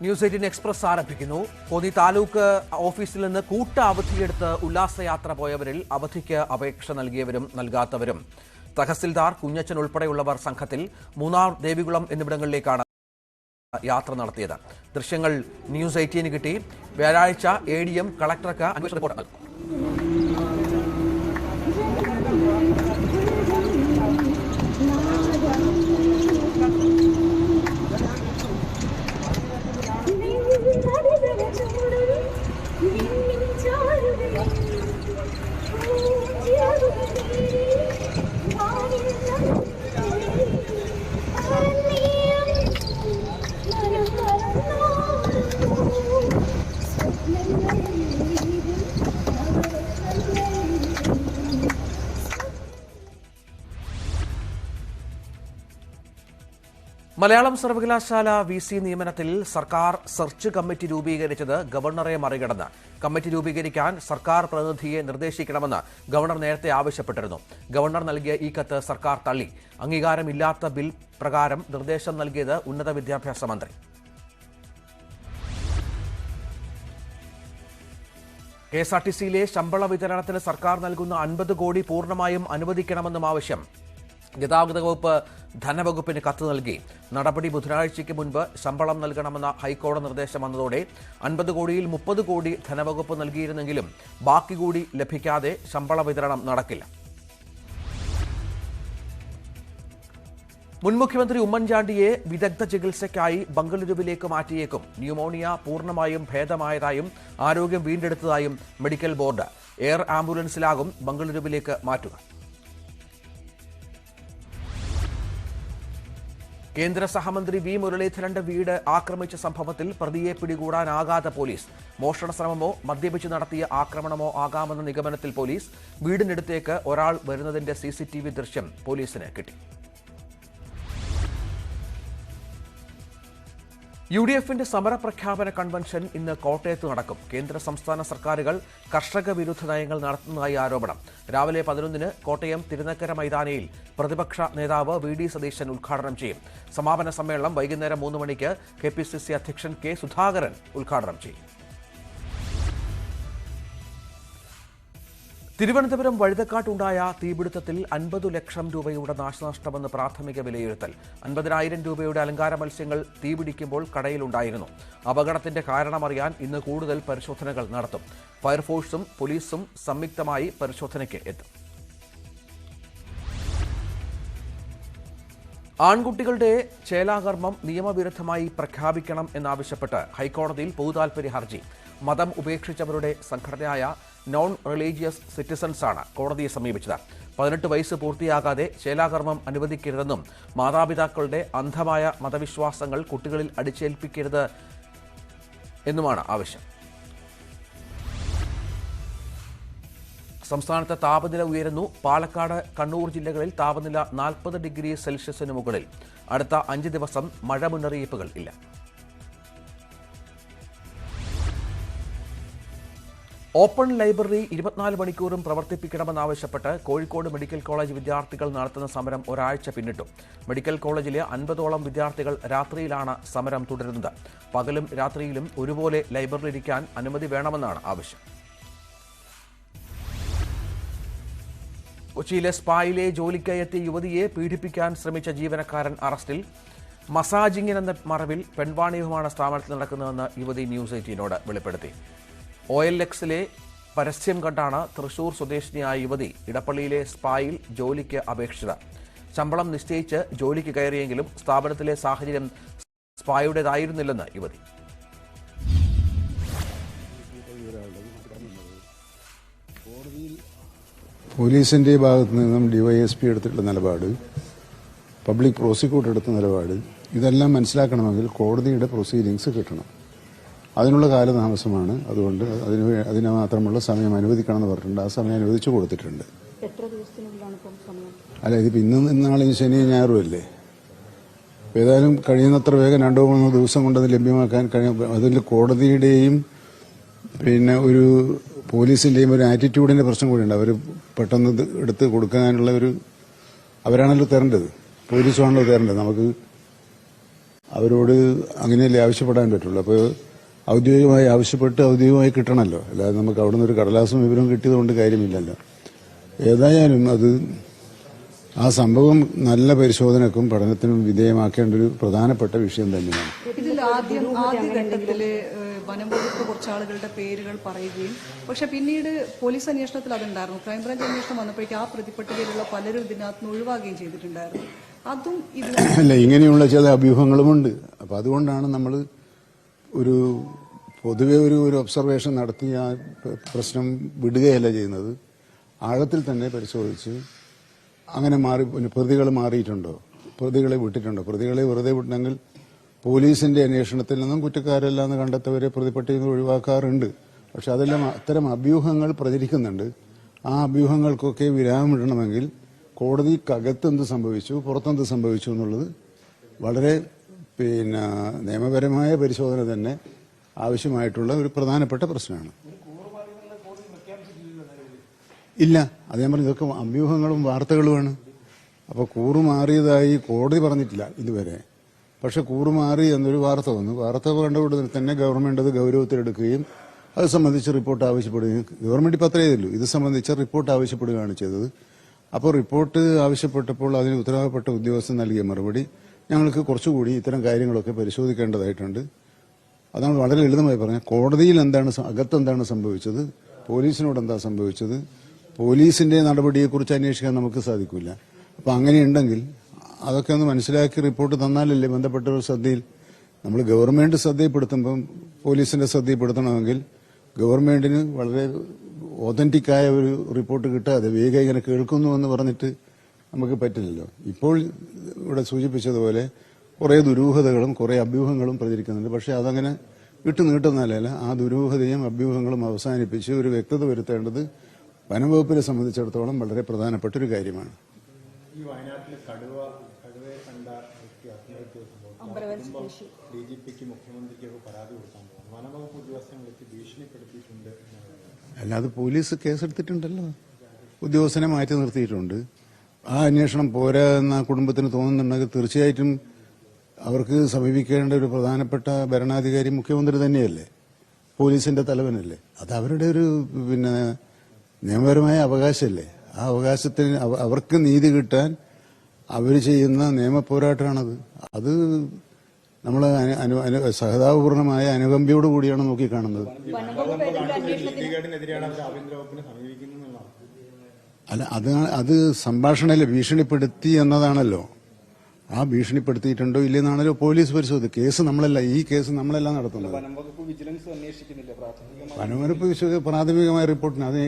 News 18 express ആരംഭിക്കുന്നു. കോന്നി താലൂക്ക് ഓഫീസിൽ നിന്ന് കൂട്ട അവധിയെടുത്ത് ഉല്ലാസയാത്ര പോയവരിൽ അവധിക്ക് അപേക്ഷ നൽകിയവരും നൽകാത്തവരും തഹസിൽദാർ കുഞ്ഞച്ചൻ ഉൾപ്പെടെയുള്ളവർ സംഘത്തിൽ മൂന്നാർ, ദേവികുളം എന്നിവിടങ്ങളിലേക്കാണ് യാത്ര നടത്തിയത്. ദൃശ്യങ്ങൾ ന്യൂസ് 18 കിട്ടി. വ്യാഴാഴ്ച ADM കളക്ടർക്ക് അന്വേഷണ റിപ്പോർട്ട് നൽകും. മലയാളം സർവകലാശാല VC നിയമനത്തിൽ സർക്കാർ സെർച്ച് കമ്മിറ്റി രൂപീകരിച്ചത് ഗവർണറെ മറികടന്ന്. കമ്മിറ്റി രൂപീകരിക്കാൻ സർക്കാർ പ്രതിനിധിയെ നിർദ്ദേശിക്കണമെന്ന് ഗവർണർ നേരത്തെ ആവശ്യപ്പെട്ടിരുന്നു. ഗവർണർ നൽകിയ ഈ കത്ത് സർക്കാർ തള്ളി. അംഗീകാരമില്ലാത്ത ബിൽ പ്രകാരം നിർദ്ദേശം നൽകിയത് ഉന്നത വിദ്യാഭ്യാസ മന്ത്രി. KSRTCയിലെ ശമ്പള വിതരണത്തിന് സർക്കാർ നൽകുന്ന 50 കോടി പൂർണ്ണമായും അനുവദിക്കണമെന്നും ആവശ്യം. ഗതാഗത വകുപ്പ് ധനവകുപ്പിന് കത്ത് നൽകി. നടപടി ബുധനാഴ്ചയ്ക്ക് മുൻപ് ശമ്പളം നൽകണമെന്ന ഹൈക്കോടതി നിർദ്ദേശം വന്നതോടെ 50 കോടിയിൽ 30 കോടി ധനവകുപ്പ് നൽകിയിരുന്നെങ്കിലും ബാക്കി കൂടി ലഭിക്കാതെ ശമ്പള വിതരണം നടക്കില്ല. മുൻ മുഖ്യമന്ത്രി ഉമ്മൻചാണ്ടിയെ വിദഗ്ധ ചികിത്സയ്ക്കായി ബംഗളൂരുവിലേക്ക് മാറ്റിയേക്കും. ന്യൂമോണിയ പൂർണ്ണമായും ഭേദമായതായും ആരോഗ്യം വീണ്ടെടുത്തതായും മെഡിക്കൽ ബോർഡ്. എയർ ആംബുലൻസിലാകും ബംഗളൂരുവിലേക്ക് മാറ്റുക. കേന്ദ്ര സഹമന്ത്രി V മുരളീധരന്റെ വീട് ആക്രമിച്ച സംഭവത്തിൽ പ്രതിയെ പിടികൂടാനാകാതെ പോലീസ്. മോഷണ ശ്രമമോ മദ്യപിച്ച് നടത്തിയ ആക്രമണമോ ആകാമെന്ന നിഗമനത്തിൽ പോലീസ്. വീടിനടുത്തേക്ക് ഒരാൾ വരുന്നതിന്റെ CCTV ദൃശ്യം പോലീസിന് കിട്ടി. UDFന്റെ സമരപ്രഖ്യാപന കൺവെൻഷൻ ഇന്ന് കോട്ടയത്ത് നടക്കും. കേന്ദ്ര സംസ്ഥാന സർക്കാരുകൾ കർഷക വിരുദ്ധ നയങ്ങൾ നടത്തുന്നതായി ആരോപണം. രാവിലെ 11-ന് കോട്ടയം തിരുനക്കര മൈതാനിയിൽ പ്രതിപക്ഷ നേതാവ് VD സതീശൻ ഉദ്ഘാടനം ചെയ്യും. സമാപന സമ്മേളനം വൈകുന്നേരം 3 മണിക്ക് KPCC അധ്യക്ഷൻ K സുധാകരൻ ഉദ്ഘാടനം ചെയ്യും. തിരുവനന്തപുരം വഴുതക്കാട്ടുണ്ടായ തീപിടുത്തത്തിൽ 50 ലക്ഷം രൂപയുടെ നാശനഷ്ടമെന്ന് പ്രാഥമിക വിലയിരുത്തൽ. 50,000 രൂപയുടെ അലങ്കാര മത്സ്യങ്ങൾ തീപിടിക്കുമ്പോൾ കടയിലുണ്ടായിരുന്നു. അപകടത്തിന്റെ കാരണമറിയാൻ ഇന്ന് കൂടുതൽ പരിശോധനകൾ നടത്തും. ഫയർഫോഴ്സും പോലീസും സംയുക്തമായി പരിശോധനയ്ക്ക് എത്തും. ആൺകുട്ടികളുടെ ചേലാകർമ്മം നിയമവിരുദ്ധമായി പ്രഖ്യാപിക്കണം എന്നാവശ്യപ്പെട്ട് ഹൈക്കോടതിയിൽ പൊതുതാൽപര്യ ഹർജി. മതം ഉപേക്ഷിച്ചവരുടെ സംഘടനയായ നോൺ റിലീജിയസ് സിറ്റിസൺസാണ് കോടതിയെ സമീപിച്ചത്. 18 വയസ്സ് പൂർത്തിയാകാതെ ചേലാകർമ്മം അനുവദിക്കരുതെന്നും മാതാപിതാക്കളുടെ അന്ധമായ മതവിശ്വാസങ്ങൾ കുട്ടികളിൽ അടിച്ചേൽപ്പിക്കരുത് എന്നുമാണ് ആവശ്യം. സംസ്ഥാനത്ത് താപനില ഉയരുന്നു. പാലക്കാട്, കണ്ണൂർ ജില്ലകളിൽ താപനില 40 ഡിഗ്രി സെൽഷ്യസിന് മുകളിൽ. അടുത്ത 5 ദിവസം മഴ മുന്നറിയിപ്പുകൾ ഇല്ല. ഓപ്പൺ ലൈബ്രറി 24 മണിക്കൂറും പ്രവർത്തിപ്പിക്കണമെന്നാവശ്യപ്പെട്ട് കോഴിക്കോട് മെഡിക്കൽ കോളേജ് വിദ്യാർത്ഥികൾ നടത്തുന്ന സമരം ഒരാഴ്ച പിന്നിട്ടു. മെഡിക്കൽ കോളേജിലെ 50ഓളം വിദ്യാർത്ഥികൾ രാത്രിയിലാണ് സമരം തുടരുന്നത്. പകലും രാത്രിയിലും ഒരുപോലെ ലൈബ്രറി ഇരിക്കാൻ അനുമതി വേണമെന്നാണ് ആവശ്യം. കൊച്ചിയിലെ സ്പായിലെ ജോലിക്കായി എത്തിയ യുവതിയെ പീഡിപ്പിക്കാൻ ശ്രമിച്ച ജീവനക്കാരൻ അറസ്റ്റിൽ. മസാജിങ്ങിനെന്ന മറവിൽ പെൺവാണിഭമാണ് സ്ഥാപനത്തിൽ നടക്കുന്നതെന്ന് യുവതി ന്യൂസ് 18നോട് വെളിപ്പെടുത്തി. OLXലെ പരസ്യം കണ്ടാണ് തൃശൂർ സ്വദേശിനിയായ യുവതി ഇടപ്പള്ളിയിലെ സ്പായിൽ ജോലിക്ക് അപേക്ഷിച്ചത്. ശമ്പളം നിശ്ചയിച്ച് ജോലിക്ക് കയറിയെങ്കിലും സ്ഥാപനത്തിലെ സാഹചര്യം സ്പായുടേതായിരുന്നില്ലെന്ന് യുവതി. പോലീസിന്റെ ഭാഗത്തു നിന്നും DYSP എടുത്തിട്ടുള്ള നിലപാട്, പബ്ലിക് പ്രോസിക്യൂട്ടർ എടുത്ത നിലപാട്, ഇതെല്ലാം മനസ്സിലാക്കണമെങ്കിൽ കോടതിയുടെ പ്രൊസീഡിങ്സ് കിട്ടണം. അതിനുള്ള കാലതാമസമാണ്. അതുകൊണ്ട് അതിന് മാത്രമുള്ള സമയം അനുവദിക്കണം എന്ന് പറഞ്ഞിട്ടുണ്ട്. ആ സമയം അനുവദിച്ചു കൊടുത്തിട്ടുണ്ട്. അല്ല, ഇതിപ്പോൾ ഇന്നാളെ ശനി ഞായറും അല്ലേ. ഏതായാലും കഴിയുന്നത്ര വേഗം 2-3 ദിവസം കൊണ്ട് അത് ലഭ്യമാക്കാൻ കഴിയും. അതിൽ കോടതിയുടെയും പിന്നെ ഒരു പോലീസിന്റെയും ഒരു ആറ്റിറ്റ്യൂഡിന്റെ പ്രശ്നം കൂടിയുണ്ട്. അവർ പെട്ടെന്ന് എടുത്ത് കൊടുക്കാനുള്ള അവരാണല്ലോ തരേണ്ടത്. പോലീസുമാണല്ലോ തരേണ്ടത്. നമുക്ക് അവരോട് അങ്ങനെയല്ലേ ആവശ്യപ്പെടാൻ പറ്റുള്ളൂ. അപ്പോൾ ഔദ്യോഗികമായി ആവശ്യപ്പെട്ട് ഔദ്യോഗികമായി കിട്ടണമല്ലോ, അല്ലാതെ നമുക്ക് അവിടെ നിന്ന് ഒരു കടലാസും വിവരവും കിട്ടിയത് കൊണ്ട് കാര്യമില്ലല്ലോ. ഏതായാലും അത് ആ സംഭവം നല്ല പരിശോധനക്കും പഠനത്തിനും വിധേയമാക്കേണ്ട ഒരു പ്രധാനപ്പെട്ട വിഷയം തന്നെയാണ്. ഇതിൽ ആദ്യഘട്ടത്തില് വനം വകുപ്പ് കുറച്ച് ആളുകളുടെ പേരുകൾ പറയുകയും പക്ഷെ പിന്നീട് പോലീസ് അന്വേഷണത്തിൽ അതുണ്ടായിരുന്നു. ക്രൈംബ്രാഞ്ച് അന്വേഷണം വന്നപ്പോഴേക്കും ആ പ്രതിപട്ടികയിലുള്ള പലരും ഇതിനകത്ത് നിന്ന് ഒഴിവാകുകയും ചെയ്തിട്ടുണ്ടായിരുന്നു. അതും അല്ല, ഇങ്ങനെയുള്ള ചില അഭ്യൂഹങ്ങളുമുണ്ട്. അപ്പൊ അതുകൊണ്ടാണ് നമ്മൾ ഒരു പൊതുവെ ഒരു ഒബ്സർവേഷൻ നടത്തി ആ പ്രശ്നം വിടുകയല്ല ചെയ്യുന്നത്. ആഴത്തിൽ തന്നെ പരിശോധിച്ച് അങ്ങനെ പ്രതികൾ മാറിയിട്ടുണ്ടോ, പ്രതികളെ വിട്ടിട്ടുണ്ടോ, പ്രതികളെ വെറുതെ വിട്ടണമെങ്കിൽ പോലീസിന്റെ അന്വേഷണത്തിൽ നിന്നും കുറ്റക്കാരല്ല എന്ന് കണ്ടെത്തവരെ പ്രതിപട്ടികയിൽ നിന്ന് ഒഴിവാക്കാറുണ്ട്. പക്ഷെ അതെല്ലാം അത്തരം അഭ്യൂഹങ്ങൾ പ്രചരിക്കുന്നുണ്ട്. ആ അഭ്യൂഹങ്ങൾക്കൊക്കെ വിരാമമിടണമെങ്കിൽ കോടതിക്കകത്ത് എന്ത് സംഭവിച്ചു, പുറത്തെന്ത് സംഭവിച്ചു എന്നുള്ളത് വളരെ നിയമപരമായ പരിശോധന തന്നെ ആവശ്യമായിട്ടുള്ള ഒരു പ്രധാനപ്പെട്ട പ്രശ്നമാണ്. ഇല്ല, അത് ഞാൻ പറഞ്ഞു, ഇതൊക്കെ അഭ്യൂഹങ്ങളും വാർത്തകളുമാണ്. അപ്പോൾ കൂറുമാറിയതായി കോടതി പറഞ്ഞിട്ടില്ല ഇതുവരെ. പക്ഷെ കൂറുമാറി എന്നൊരു വാർത്ത വന്നു. വാർത്ത കണ്ടുകൊണ്ട് തന്നെ ഗവൺമെന്റ് അത് ഗൗരവത്തിലെടുക്കുകയും അത് സംബന്ധിച്ച് റിപ്പോർട്ട് ആവശ്യപ്പെടുകയും, ഗവൺമെന്റ് ഇപ്പം അത്രയേ ഉള്ളൂ, ഇത് സംബന്ധിച്ച് റിപ്പോർട്ട് ആവശ്യപ്പെടുകയാണ് ചെയ്തത്. അപ്പോൾ റിപ്പോർട്ട് ആവശ്യപ്പെട്ടപ്പോൾ അതിന് ഉത്തരവാദപ്പെട്ട ഉദ്യോഗസ്ഥൻ നൽകിയ മറുപടി, ഞങ്ങൾക്ക് കുറച്ചുകൂടി ഇത്തരം കാര്യങ്ങളൊക്കെ പരിശോധിക്കേണ്ടതായിട്ടുണ്ട്. അതാണ് വളരെ ലളിതമായി പറഞ്ഞത്. കോടതിയിൽ എന്താണ്, അകത്തെന്താണ് സംഭവിച്ചത്, പോലീസിനോട് എന്താ സംഭവിച്ചത്, പോലീസിന്റെ നടപടിയെക്കുറിച്ച് അന്വേഷിക്കാൻ നമുക്ക് സാധിക്കില്ല. അപ്പം അങ്ങനെയുണ്ടെങ്കിൽ അതൊക്കെ ഒന്ന് മനസ്സിലാക്കി റിപ്പോർട്ട് തന്നാലല്ലേ ബന്ധപ്പെട്ടവർ ശ്രദ്ധയിൽ. നമ്മൾ ഗവൺമെന്റ് ശ്രദ്ധയിൽപ്പെടുത്തുമ്പം പോലീസിന്റെ ശ്രദ്ധയിൽപ്പെടുത്തണമെങ്കിൽ ഗവൺമെന്റിന് വളരെ ഒതന്റിക്കായ ഒരു റിപ്പോർട്ട് കിട്ടാതെ വേഗം ഇങ്ങനെ കേൾക്കുന്നു എന്ന് പറഞ്ഞിട്ട് നമുക്ക് പറ്റില്ലല്ലോ. ഇപ്പോൾ ഇവിടെ സൂചിപ്പിച്ചതുപോലെ കുറേ ദുരൂഹതകളും കുറേ അഭ്യൂഹങ്ങളും പ്രചരിക്കുന്നുണ്ട്. പക്ഷെ അതങ്ങനെ നീട്ടുന്നതല്ല, ആ ദുരൂഹതയും അഭ്യൂഹങ്ങളും അവസാനിപ്പിച്ച് ഒരു വ്യക്തത വരുത്തേണ്ടത് വനംവകുപ്പിനെ സംബന്ധിച്ചിടത്തോളം വളരെ പ്രധാനപ്പെട്ട ഒരു കാര്യമാണ്. ഈ വയനാട്ടിലെ കടുവയെ കണ്ട വ്യക്തി ആത്മഹത്യ DGPക്ക് മുഖ്യമന്ത്രിക്കൊക്കെ പരാതി കൊടുക്കാൻ പോകുന്നു. വനംവകുപ്പ് ഉദ്യോഗസ്ഥനെ വിളിച്ച് ഭീഷണിപ്പെടുത്തിയിട്ടുണ്ട്. അല്ലാതെ പോലീസ് കേസെടുത്തിട്ടുണ്ടല്ലോ, ഉദ്യോഗസ്ഥനെ മാറ്റി നിർത്തിയിട്ടുണ്ട്. ആ അന്വേഷണം പോരാ എന്ന കുടുംബത്തിന് തോന്നുന്നുണ്ടെങ്കിൽ തീർച്ചയായിട്ടും അവർക്ക് സമീപിക്കേണ്ട ഒരു പ്രധാനപ്പെട്ട ഭരണാധികാരി മുഖ്യമന്ത്രി തന്നെയല്ലേ, പോലീസിന്റെ തലവനല്ലേ. അത് അവരുടെ ഒരു നിയമപരമായ അവകാശമല്ലേ. ആ അവകാശത്തിന് അവർക്ക് നീതി കിട്ടാൻ അവർ ചെയ്യുന്ന നിയമപോരാട്ടമാണത്. അത് നമ്മൾ സഹതാപപൂർണമായ അനുകമ്പയോട് കൂടിയാണ് നോക്കിക്കാണുന്നത്. അല്ല, അത് സംഭാഷണമല്ലേ, ഭീഷണിപ്പെടുത്തി എന്നതാണല്ലോ. ആ ഭീഷണിപ്പെടുത്തിയിട്ടുണ്ടോ ഇല്ലെന്നാണല്ലോ പോലീസ് പരിശോധിച്ചത്. കേസ് നമ്മളല്ല, ഈ കേസ് നമ്മളെല്ലാം നടത്തുന്നത്. വനംവകുപ്പ് പ്രാഥമികമായ റിപ്പോർട്ടിന് അത്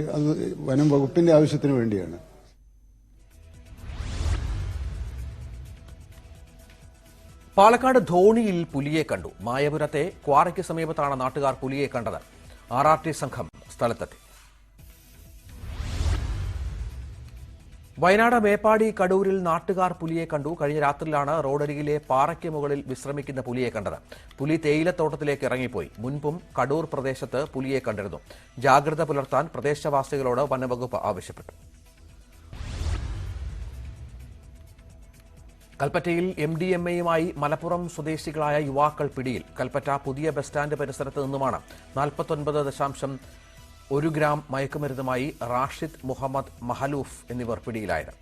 വനം വകുപ്പിന്റെ ആവശ്യത്തിന് വേണ്ടിയാണ്. പാലക്കാട് ധോണിയിൽ പുലിയെ കണ്ടു. മായപുരത്തെ ക്വാറിക്ക് സമീപത്താണ് നാട്ടുകാർ പുലിയെ കണ്ടത്. RRT സംഘം സ്ഥലത്തെത്തി. വയനാട് മേപ്പാടി കടൂരിൽ നാട്ടുകാർ പുലിയെ കണ്ടു. കഴിഞ്ഞ രാത്രിയിലാണ് റോഡരികിലെ പാറയ്ക്ക് മുകളിൽ വിശ്രമിക്കുന്ന പുലിയെ കണ്ടത്. പുലി തേയിലത്തോട്ടത്തിലേക്ക് ഇറങ്ങിപ്പോയി. മുൻപും കടൂർ പ്രദേശത്ത് പുലിയെ കണ്ടിരുന്നു. ജാഗ്രത പുലർത്താൻ പ്രദേശവാസികളോട് വനംവകുപ്പ് ആവശ്യപ്പെട്ടു. കൽപ്പറ്റയിൽ MDMAയുമായി മലപ്പുറം സ്വദേശികളായ യുവാക്കൾ പിടിയിൽ. കൽപ്പറ്റ പുതിയ ബസ് സ്റ്റാൻഡ് പരിസരത്ത് നിന്നുമാണ് 49.1 ഗ്രാം മയക്കുമരുന്നുമായി റാഷിദ് മുഹമ്മദ് മഹലൂഫ് എന്നിവർ പിടിയിലായത്.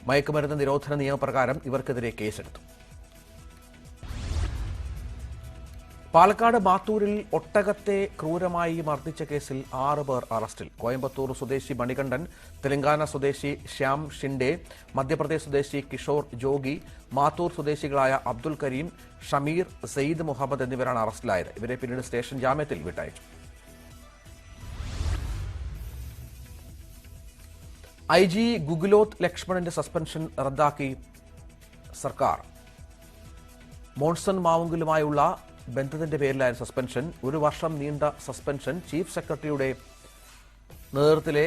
മയക്കുമരുന്ന് നിരോധന നിയമപ്രകാരം ഇവർക്കെതിരെ കേസെടുത്തു. പാലക്കാട് മാത്തൂരിൽ ഒട്ടകത്തെ ക്രൂരമായി മർദ്ദിച്ച കേസിൽ 6 പേർ അറസ്റ്റിൽ. കോയമ്പത്തൂർ സ്വദേശി മണികണ്ഠൻ, തെലങ്കാന സ്വദേശി ശ്യാം ഷിൻഡെ, മധ്യപ്രദേശ് സ്വദേശി കിഷോർ ജോഗി, മാത്തൂർ സ്വദേശികളായ അബ്ദുൽ കരീം, ഷമീർ, സെയ്ദ് മുഹമ്മദ് എന്നിവരാണ് അറസ്റ്റിലായത്. ഇവരെ പിന്നീട് സ്റ്റേഷൻ ജാമ്യത്തിൽ വിട്ടയച്ചു. IG ഗുഗുലോത്ത് ലക്ഷ്മണന്റെ സസ്പെൻഷൻ റദ്ദാക്കി സർക്കാർ. മോൺസൺ മാവുങ്കലുമായുള്ള ബന്ധത്തിന്റെ പേരിലായിരുന്നു സസ്പെൻഷൻ. 1 വർഷം നീണ്ട സസ്പെൻഷൻ ചീഫ് സെക്രട്ടറിയുടെ നേതൃത്വത്തിലെ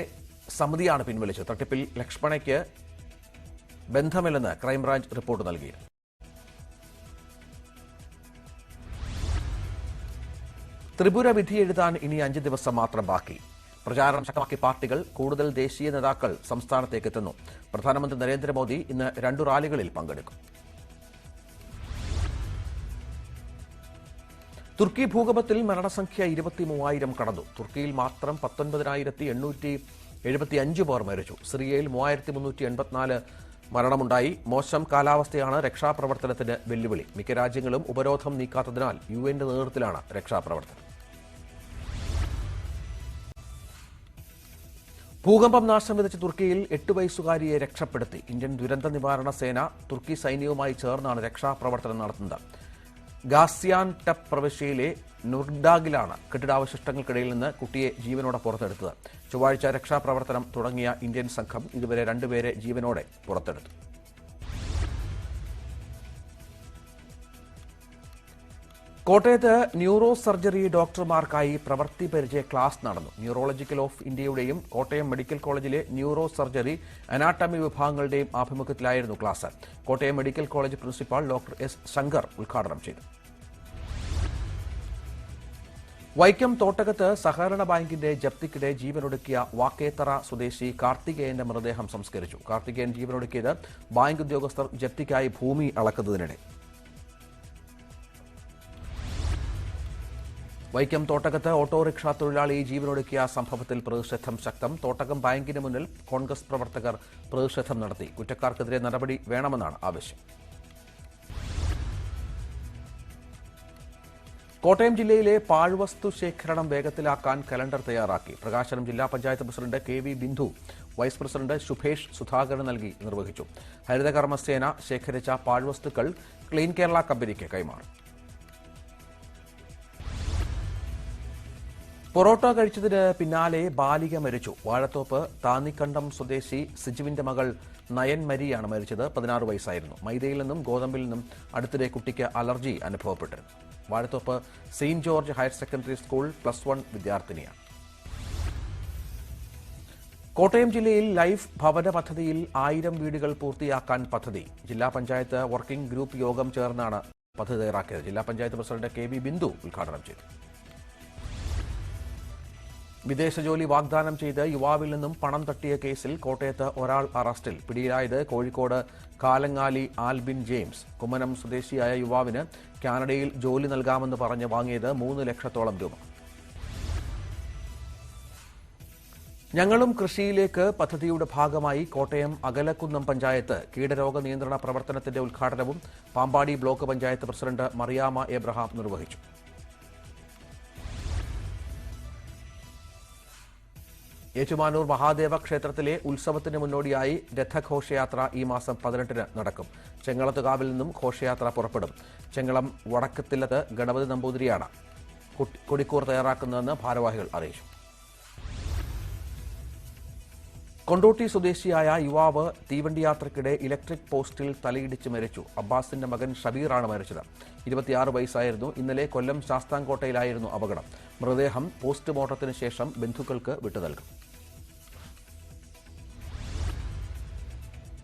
സമിതിയാണ് പിൻവലിച്ചത്. തട്ടിപ്പിൽ ലക്ഷ്മണയ്ക്ക് ബന്ധമില്ലെന്ന് ക്രൈംബ്രാഞ്ച് റിപ്പോർട്ട് നൽകി. ത്രിപുര വിധി എഴുതാൻ ഇനി 5 ദിവസം മാത്രം ബാക്കി. പ്രചാരണം ശക്തമാക്കി പാർട്ടികൾ. കൂടുതൽ ദേശീയ നേതാക്കൾ സംസ്ഥാനത്തേക്ക് എത്തുന്നു. പ്രധാനമന്ത്രി നരേന്ദ്രമോദി ഇന്ന് 2 റാലികളിൽ പങ്കെടുക്കും. തുർക്കി ഭൂകമ്പത്തിൽ മരണസംഖ്യ 23,000 കടന്നു. തുർക്കിയിൽ മാത്രം 19,875 പേർ മരിച്ചു. സിറിയയിൽ 3,384 മരണമുണ്ടായി. മോശം കാലാവസ്ഥയാണ് രക്ഷാപ്രവർത്തനത്തിന് വെല്ലുവിളി. മിക്ക രാജ്യങ്ങളും ഉപരോധം നീക്കാത്തതിനാൽ യുഎന്റെ നേതൃത്വത്തിലാണ് രക്ഷാപ്രവർത്തനം. ഭൂകമ്പം നാശം വിതച്ച തുർക്കിയിൽ 8 വയസ്സുകാരിയെ രക്ഷപ്പെടുത്തി. ഇന്ത്യൻ ദുരന്ത നിവാരണ സേന തുർക്കി സൈന്യവുമായി ചേർന്നാണ് രക്ഷാപ്രവർത്തനം നടത്തുന്നത്. ഗാസിയാൻ ടപ്പ് പ്രവിശ്യയിലെ നുർഡാഗിലാണ് കെട്ടിടാവശിഷ്ടങ്ങൾക്കിടയിൽ നിന്ന് കുട്ടിയെ ജീവനോടെ പുറത്തെടുത്തത്. ചൊവ്വാഴ്ച രക്ഷാപ്രവർത്തനം തുടങ്ങിയ ഇന്ത്യൻ സംഘം ഇതുവരെ 2 പേരെ ജീവനോടെ പുറത്തെടുത്തു. കോട്ടയത്ത് ന്യൂറോ സർജറി ഡോക്ടർമാർക്കായി പ്രവൃത്തി പരിചയ ക്ലാസ് നടന്നു. ന്യൂറോളജിക്കൽ ഓഫ് ഇന്ത്യയുടെയും കോട്ടയം മെഡിക്കൽ കോളേജിലെ ന്യൂറോ സർജറി, അനാട്ടമി വിഭാഗങ്ങളുടെയും ആഭിമുഖ്യത്തിലായിരുന്നു class. Kottayam medical college principal doctor S Sankar ഉദ്ഘാടനം ചെയ്തു. വൈക്കം തോട്ടകത്ത് സഹകരണ ബാങ്കിന്റെ ജപ്തിക്കിടെ ജീവനൊടുക്കിയ വാക്കേത്തറ സ്വദേശി കാർത്തികേയന്റെ മൃതദേഹം സംസ്കരിച്ചു. കാർത്തികേയൻ ജീവനൊടുക്കിയത് ബാങ്ക് ഉദ്യോഗസ്ഥർ ജപ്തിക്കായി ഭൂമി അളക്കുന്നതിനിടെ. വൈക്കം തോട്ടകത്ത് ഓട്ടോറിക്ഷ തൊഴിലാളി ജീവനൊടുക്കിയ സംഭവത്തിൽ പ്രതിഷേധം ശക്തം. തോട്ടകം ബാങ്കിന് മുന്നിൽ കോൺഗ്രസ് പ്രവർത്തകർ പ്രതിഷേധം നടത്തി. കുറ്റക്കാർക്കെതിരെ നടപടി വേണമെന്നാണ് ആവശ്യം. കോട്ടയം ജില്ലയിലെ പാഴ്വസ്തു ശേഖരണം വേഗത്തിലാക്കാൻ കലണ്ടർ തയ്യാറാക്കി. പ്രകാശനം ജില്ലാ panchayat president KV Bindu, vice president Shubhesh Sudhakaran നൽകി നിർവഹിച്ചു. ഹരിതകർമ്മസേന ശേഖരിച്ച പാഴ്വസ്തുക്കൾ ക്ലീൻ കേരള കമ്പനിക്ക് കൈമാറി. പൊറോട്ട കഴിച്ചതിന് പിന്നാലെ ബാലിക മരിച്ചു. വാഴത്തോപ്പ് താന്നിക്കണ്ടം സ്വദേശി സിജുവിന്റെ മകൾ നയൻ മരിയാണ് മരിച്ചത്. 16 വയസ്സായിരുന്നു. മൈദയിൽ നിന്നും ഗോതമ്പിൽ നിന്നും അടുത്തിടെ കുട്ടിക്ക് അലർജി അനുഭവപ്പെട്ടിരുന്നു. Vazhathope saint George higher secondary school +1 വിദ്യാർത്ഥിനിയാണ്. കോട്ടയം ജില്ലയിൽ ലൈഫ് ഭവന പദ്ധതിയിൽ 1000 വീടുകൾ പൂർത്തിയാക്കാൻ പദ്ധതി. ജില്ലാ പഞ്ചായത്ത് വർക്കിംഗ് ഗ്രൂപ്പ് യോഗം ചേർന്നാണ് പദ്ധതി തയ്യാറാക്കിയത്. ജില്ലാ പഞ്ചായത്ത് പ്രസിഡന്റ് KV ബിന്ദു ഉദ്ഘാടനം ചെയ്തു. വിദേശ ജോലി വാഗ്ദാനം ചെയ്ത് യുവാവിൽ നിന്നും പണം തട്ടിയ കേസിൽ കോട്ടയത്ത് ഒരാൾ അറസ്റ്റിൽ. പിടിയിലായത് കോഴിക്കോട് കാലങ്ങാലി ആൽബിൻ ജെയിംസ്. കുമ്മനം സ്വദേശിയായ യുവാവിന് കാനഡയിൽ ജോലി നൽകാമെന്ന് പറഞ്ഞ് വാങ്ങിയത് 3 ലക്ഷത്തോളം രൂപ. ഞങ്ങളും കൃഷിയിലേക്ക് പദ്ധതിയുടെ ഭാഗമായി കോട്ടയം അകലക്കുന്നം പഞ്ചായത്ത് കീടരോഗ നിയന്ത്രണ പ്രവർത്തനത്തിന്റെ ഉദ്ഘാടനവും Pampady block panchayat president Mariamma Abraham നിർവഹിച്ചു. ഏറ്റുമാനൂർ മഹാദേവ ക്ഷേത്രത്തിലെ ഉത്സവത്തിന് മുന്നോടിയായി രഥഘോഷയാത്ര ഈ മാസം 18-ന് നടക്കും. ചെങ്ങളത്തുകാവിൽ നിന്നും ഘോഷയാത്ര പുറപ്പെടും. ചെങ്ങളം വടക്കത്തില്ലത്ത് ഗണപതി നമ്പൂതിരിയാണ് കൊടിക്കൂർ തയ്യാറാക്കുന്നതെന്ന് ഭാരവാഹികൾ അറിയിച്ചു. കൊണ്ടോട്ടി സ്വദേശിയായ യുവാവ് തീവണ്ടി യാത്രയ്ക്കിടെ ഇലക്ട്രിക് പോസ്റ്റിൽ തലയിടിച്ച് മരിച്ചു. അബ്ബാസിന്റെ മകൻ ഷബീറാണ് മരിച്ചത്. 26 വയസ്സായിരുന്നു. ഇന്നലെ കൊല്ലം ശാസ്താംകോട്ടയിലായിരുന്നു അപകടം. മൃതദേഹം പോസ്റ്റ്മോർട്ടത്തിന് ശേഷം ബന്ധുക്കൾക്ക് വിട്ടുനൽകും.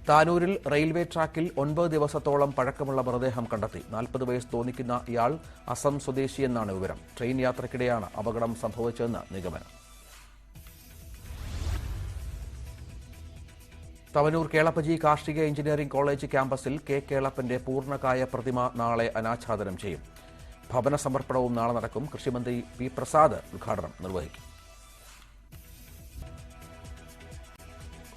താനൂരിൽ റെയിൽവേ ട്രാക്കിൽ 9 ദിവസത്തോളം പഴക്കമുള്ള മൃതദേഹം കണ്ടെത്തി. 40 വയസ്സ് തോന്നിക്കുന്ന ഇയാൾ അസം സ്വദേശിയെന്നാണ് വിവരം. ട്രെയിൻ യാത്രയ്ക്കിടെയാണ് അപകടം സംഭവിച്ചതെന്ന് നിഗമനം. തവനൂർ കേളപ്പജി കാർഷിക എഞ്ചിനീയറിംഗ് കോളേജ് ക്യാമ്പസിൽ കെ കേളപ്പന്റെ പൂർണ്ണകായ പ്രതിമ നാളെ അനാച്ഛാദനം ചെയ്യും. ഭവന സമർപ്പണവും നാളെ നടക്കും. കൃഷിമന്ത്രി P. പ്രസാദ് ഉദ്ഘാടനം നിർവഹിക്കും.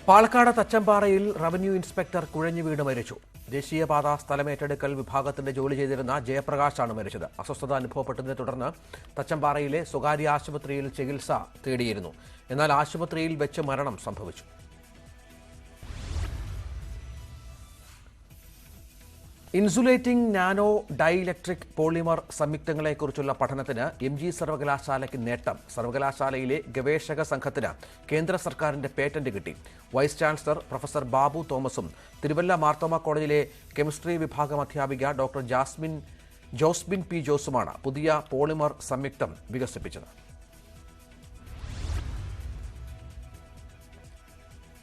പാലക്കാട് തച്ചമ്പാറയിൽ റവന്യൂ ഇൻസ്പെക്ടർ കുഴഞ്ഞു വീണ് മരിച്ചു. ദേശീയപാത സ്ഥലമേറ്റെടുക്കൽ വിഭാഗത്തിന്റെ ജോലി ചെയ്തിരുന്ന ജയപ്രകാശാണ് മരിച്ചത്. അസ്വസ്ഥത അനുഭവപ്പെട്ടതിനെ തുടർന്ന് തച്ചമ്പാറയിലെ സ്വകാര്യ ആശുപത്രിയിൽ ചികിത്സ തേടിയിരുന്നു. എന്നാൽ ആശുപത്രിയിൽ വെച്ച് മരണം സംഭവിച്ചു. ഇൻസുലേറ്റിംഗ് നാനോ ഡൈഇലക്ട്രിക് പോളിമർ സംയുക്തങ്ങളെക്കുറിച്ചുള്ള പഠനത്തിന് MG സർവകലാശാലയ്ക്ക് നേട്ടം. സർവകലാശാലയിലെ ഗവേഷക സംഘത്തിന് കേന്ദ്ര സർക്കാരിന്റെ പേറ്റന്റ് കിട്ടി. വൈസ് ചാൻസലർ പ്രൊഫസർ ബാബു തോമസും തിരുവല്ല മാർത്തോമ കോളേജിലെ കെമിസ്ട്രി വിഭാഗം അധ്യാപിക ഡോക്ടർ ജോസ്ബിൻ P. ജോസുമാണ് പുതിയ പോളിമർ സംയുക്തം വികസിപ്പിച്ചത്.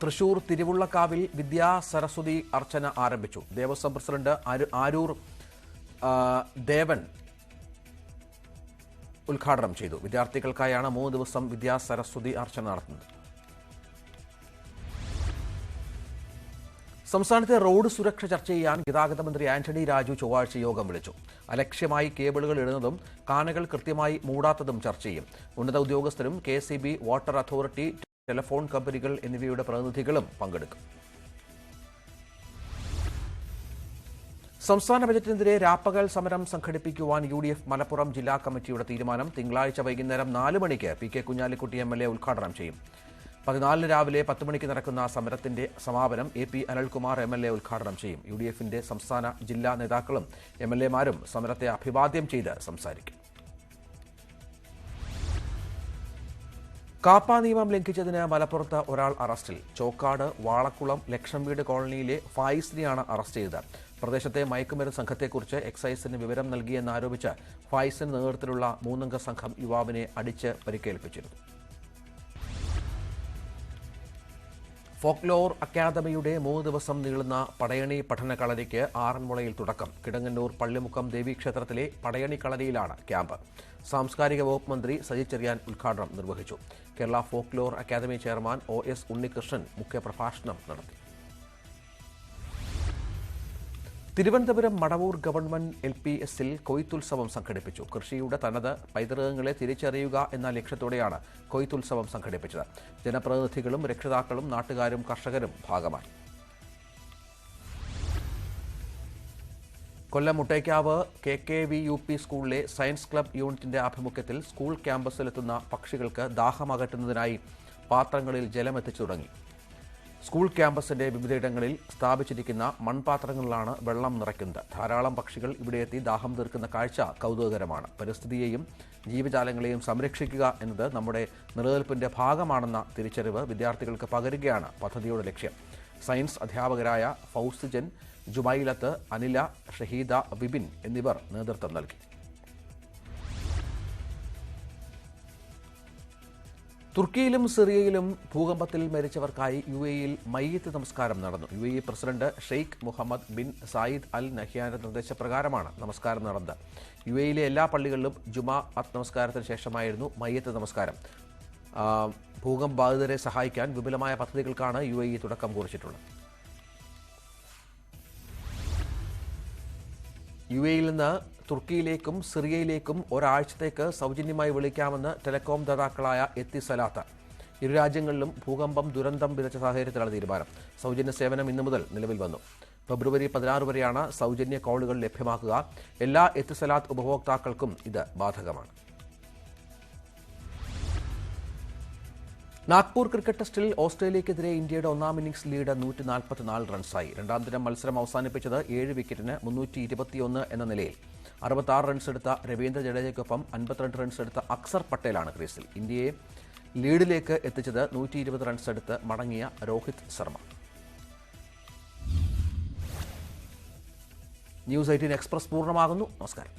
തൃശൂർ തിരുവുള്ളക്കാവിൽ വിദ്യാ സരസ്വതി അർച്ചന ആരംഭിച്ചു. ദേവസ്വം പ്രസിഡന്റ് ആരൂർ ദേവൻ ഉദ്ഘാടനം ചെയ്തു. വിദ്യാർത്ഥികൾക്കായാണ് 3 ദിവസം വിദ്യാ സരസ്വതി അർച്ചന നടത്തുന്നത്. സംസ്ഥാനത്തെ റോഡ് സുരക്ഷ ചർച്ച ചെയ്യാൻ ഗതാഗത മന്ത്രി ആന്റണി രാജു ചൊവ്വാഴ്ച യോഗം വിളിച്ചു. അലക്ഷ്യമായി കേബിളുകൾ ഇടുന്നതും കാനകൾ കൃത്യമായി മൂടാത്തതും ചർച്ച ചെയ്യും. ഉന്നത ഉദ്യോഗസ്ഥരും KCB, വാട്ടർ അതോറിറ്റി, ടെലിഫോൺ കമ്പനികൾ എന്നിവയുടെ പ്രതിനിധികളും പങ്കെടുക്കും. സംസ്ഥാന ബജറ്റിനെതിരെ രാപ്പകൽ സമരം സംഘടിപ്പിക്കുവാൻ UDF മലപ്പുറം ജില്ലാ കമ്മിറ്റിയുടെ തീരുമാനം. തിങ്കളാഴ്ച വൈകുന്നേരം 4 മണിക്ക് PK കുഞ്ഞാലിക്കുട്ടി MLA ഉദ്ഘാടനം ചെയ്യും. 14 രാവിലെ 10 മണിക്ക് നടക്കുന്ന സമരത്തിന്റെ സമാപനം AP അനിൽകുമാർ MLA ഉദ്ഘാടനം ചെയ്യും. UDFന്റെ സംസ്ഥാന ജില്ലാ നേതാക്കളും MLAമാരും സമരത്തെ അഭിവാദ്യം ചെയ്ത് സംസാരിക്കും. കാപ്പ നിയമം ലംഘിച്ചതിന് മലപ്പുറത്ത് ഒരാൾ അറസ്റ്റിൽ. ചോക്കാട് വാളക്കുളം ലക്ഷം വീട് കോളനിയിലെ ഫായിസിനെയാണ് അറസ്റ്റ് ചെയ്തത്. പ്രദേശത്തെ മയക്കുമരുന്ന് സംഘത്തെക്കുറിച്ച് എക്സൈസിന് വിവരം നൽകിയെന്നാരോപിച്ച് ഫായിസിന് നേതൃത്വത്തിലുള്ള 3 അംഗ സംഘം യുവാവിനെ അടിച്ച് പരിക്കേൽപ്പിച്ചിരുന്നു. ഫോക്ലോർ അക്കാദമിയുടെ 3 ദിവസം നീളുന്ന പടയണി പഠന കളരിക്ക് ആറന്മുളയിൽ തുടക്കം. കിടങ്ങന്നൂർ പള്ളിമുക്കം ദേവീക്ഷേത്രത്തിലെ പടയണി കളരിയിലാണ് ക്യാമ്പ്. സാംസ്കാരിക വകുപ്പ് മന്ത്രി സജി ചെറിയാൻ ഉദ്ഘാടനം നിർവഹിച്ചു. Kerala folklore academy chairman OS Unnikrishnan മുഖ്യപ്രഭാഷണം നടത്തി. തിരുവനന്തപുരം മടവൂർ ഗവൺമെന്റ് LPSൽ കൊയ്ത്തുത്സവം സംഘടിപ്പിച്ചു. കൃഷിയുടെ തനത് പൈതൃകങ്ങളെ തിരിച്ചറിയുക എന്ന ലക്ഷ്യത്തോടെയാണ് കൊയ്ത്തുത്സവം സംഘടിപ്പിച്ചത്. ജനപ്രതിനിധികളും രക്ഷിതാക്കളും നാട്ടുകാരും കർഷകരും ഭാഗമായി. കൊല്ലം മുട്ടേക്കാവ് KKVUP സ്കൂളിലെ സയൻസ് ക്ലബ് യൂണിറ്റിന്റെ ആഭിമുഖ്യത്തിൽ സ്കൂൾ ക്യാമ്പസിലെത്തുന്ന പക്ഷികൾക്ക് ദാഹമകറ്റുന്നതിനായി പാത്രങ്ങളിൽ ജലമെത്തിച്ചു തുടങ്ങി. സ്കൂൾ ക്യാമ്പസിന്റെ വിവിധയിടങ്ങളിൽ സ്ഥാപിച്ചിരിക്കുന്ന മൺപാത്രങ്ങളിലാണ് വെള്ളം നിറയ്ക്കുന്നത്. ധാരാളം പക്ഷികൾ ഇവിടെയെത്തി ദാഹം തീർക്കുന്ന കാഴ്ച കൗതുകകരമാണ്. പരിസ്ഥിതിയെയും ജീവജാലങ്ങളെയും സംരക്ഷിക്കുക എന്നത് നമ്മുടെ നിലനിൽപ്പിന്റെ ഭാഗമാണെന്ന തിരിച്ചറിവ് വിദ്യാർത്ഥികൾക്ക് പകരുകയാണ് പദ്ധതിയുടെ ലക്ഷ്യം. സയൻസ് അധ്യാപകരായ ഫൗസിജൻ, ജുമൈലത്ത്, അനില, ഷഹീദ, വിപിൻ എന്നിവർ നേതൃത്വം നൽകി. തുർക്കിയിലും സിറിയയിലും ഭൂകമ്പത്തിൽ മരിച്ചവർക്കായി UAEയിൽ മയ്യിത്ത് നമസ്കാരം നടന്നു. UAE president Sheikh Mohammed bin Zayed al നഹ്യാന്റെ നിർദ്ദേശപ്രകാരമാണ് നമസ്കാരം നടന്നത്. UAEയിലെ എല്ലാ പള്ളികളിലും ജുമാഅത്ത് നമസ്കാരത്തിന് ശേഷമായിരുന്നു മയ്യിത്ത് നമസ്കാരം. ഭൂകമ്പ ബാധിതരെ സഹായിക്കാൻ വിപുലമായ പദ്ധതികൾക്കാണ് UAE തുടക്കം കുറിച്ചിട്ടുള്ളത്. UAEയിൽ നിന്ന് തുർക്കിയിലേക്കും സിറിയയിലേക്കും ഒരാഴ്ചത്തേക്ക് സൗജന്യമായി വിളിക്കാമെന്ന് ടെലികോം ദാതാക്കളായ എത്തിസലാത്ത്. ഇരു രാജ്യങ്ങളിലും ഭൂകമ്പം ദുരന്തം വിതച്ച സാഹചര്യത്തിലാണ് തീരുമാനം. സൗജന്യ സേവനം ഇന്നു മുതൽ നിലവിൽ വന്നു. ഫെബ്രുവരി 16 വരെയാണ് സൗജന്യ കോളുകൾ ലഭ്യമാക്കുക. എല്ലാ എത്തിസലാത്ത് ഉപഭോക്താക്കൾക്കും ഇത് ബാധകമാണ്. നാഗ്പൂർ ക്രിക്കറ്റ് ടെസ്റ്റിൽ ഓസ്ട്രേലിയക്കെതിരെ ഇന്ത്യയുടെ 1ാം ഇന്നിംഗ്സ് ലീഡ് 144 റൺസായി. രണ്ടാം ദിനം മത്സരം അവസാനിപ്പിച്ചത് 7 വിക്കറ്റിന് 321 എന്ന നിലയിൽ. 66 റൺസ് എടുത്ത രവീന്ദ്ര ജഡേജയ്ക്കൊപ്പം 52 റൺസ് എടുത്ത അക്സർ പട്ടേലാണ് ക്രീസിൽ. ഇന്ത്യയെ ലീഡിലേക്ക് എത്തിച്ചത് 120 റൺസ് എടുത്ത് മടങ്ങിയ രോഹിത് ശർമ്മ. ന്യൂസ് 18 എക്സ്പ്രസ് പൂർണ്ണമാകുന്നു. നമസ്കാരം.